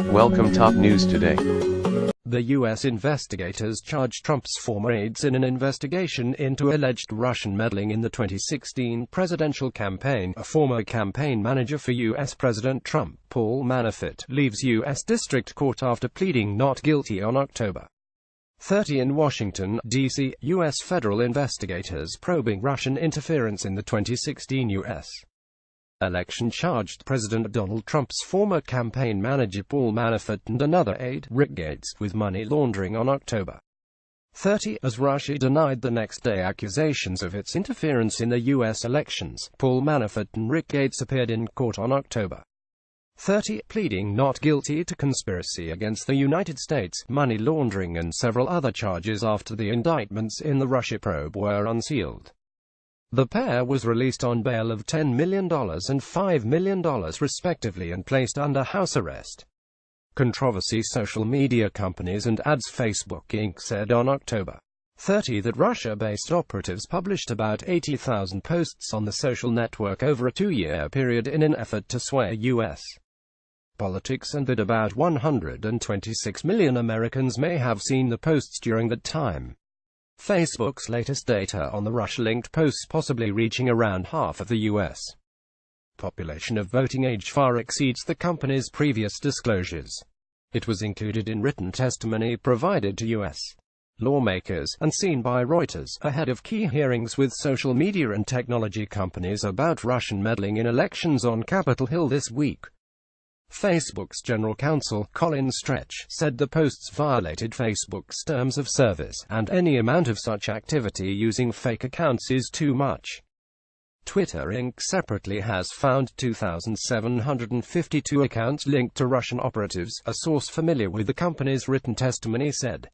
Welcome top news today. The U.S. investigators charged Trump's former aides in an investigation into alleged Russian meddling in the 2016 presidential campaign. A former campaign manager for U.S. President Trump, Paul Manafort, leaves U.S. District Court after pleading not guilty on October 30 in Washington, D.C. U.S. federal investigators probing Russian interference in the 2016 U.S. election charged President Donald Trump's former campaign manager Paul Manafort and another aide, Rick Gates, with money laundering on October 30, as Russia denied the next day accusations of its interference in the U.S. elections. Paul Manafort and Rick Gates appeared in court on October 30, pleading not guilty to conspiracy against the United States, money laundering and several other charges after the indictments in the Russia probe were unsealed. The pair was released on bail of $10 million and $5 million respectively and placed under house arrest. Controversy. Social media companies and ads. Facebook Inc. said on October 30 that Russia-based operatives published about 80,000 posts on the social network over a two-year period in an effort to sway U.S. politics, and that about 126 million Americans may have seen the posts during that time. Facebook's latest data on the Russia-linked posts possibly reaching around half of the U.S. population of voting age far exceeds the company's previous disclosures. It was included in written testimony provided to U.S. lawmakers, and seen by Reuters, ahead of key hearings with social media and technology companies about Russian meddling in elections on Capitol Hill this week. Facebook's general counsel, Colin Stretch, said the posts violated Facebook's terms of service, and any amount of such activity using fake accounts is too much. Twitter Inc. separately has found 2,752 accounts linked to Russian operatives, a source familiar with the company's written testimony said.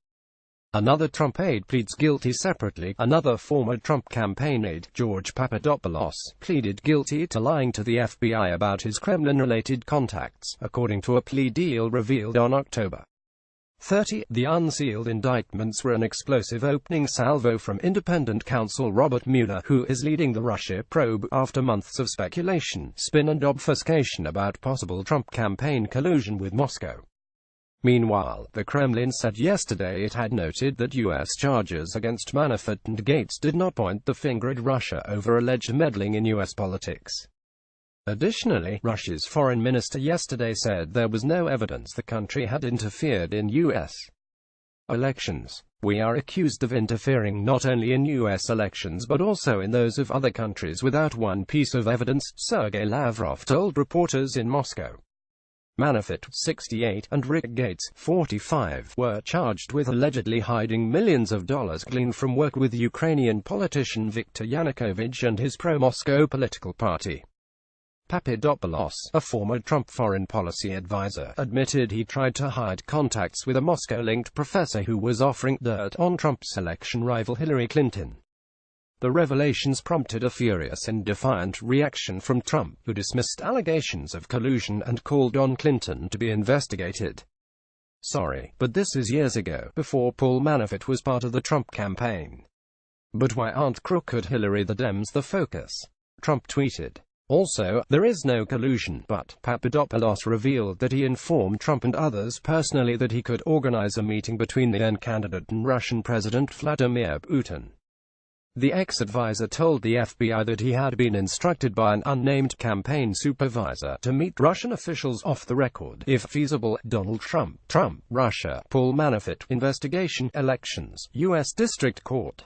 Another Trump aide pleads guilty separately. Another former Trump campaign aide, George Papadopoulos, pleaded guilty to lying to the FBI about his Kremlin-related contacts, according to a plea deal revealed on October 30. The unsealed indictments were an explosive opening salvo from independent counsel Robert Mueller, who is leading the Russia probe, after months of speculation, spin and obfuscation about possible Trump campaign collusion with Moscow. Meanwhile, the Kremlin said yesterday it had noted that U.S. charges against Manafort and Gates did not point the finger at Russia over alleged meddling in U.S. politics. Additionally, Russia's foreign minister yesterday said there was no evidence the country had interfered in U.S. elections. "We are accused of interfering not only in U.S. elections but also in those of other countries without one piece of evidence," Sergei Lavrov told reporters in Moscow. Manafort, 68, and Rick Gates, 45, were charged with allegedly hiding millions of dollars gleaned from work with Ukrainian politician Viktor Yanukovych and his pro-Moscow political party. Papadopoulos, a former Trump foreign policy advisor, admitted he tried to hide contacts with a Moscow-linked professor who was offering dirt on Trump's election rival Hillary Clinton. The revelations prompted a furious and defiant reaction from Trump, who dismissed allegations of collusion and called on Clinton to be investigated. "Sorry, but this is years ago, before Paul Manafort was part of the Trump campaign. But why aren't crooked Hillary the Dems the focus?" Trump tweeted. Also, there is no collusion, but Papadopoulos revealed that he informed Trump and others personally that he could organize a meeting between the then-candidate and Russian President Vladimir Putin. The ex-advisor told the FBI that he had been instructed by an unnamed campaign supervisor to meet Russian officials off the record, if feasible. Donald Trump, Russia, Paul Manafort, investigation, elections, U.S. District Court.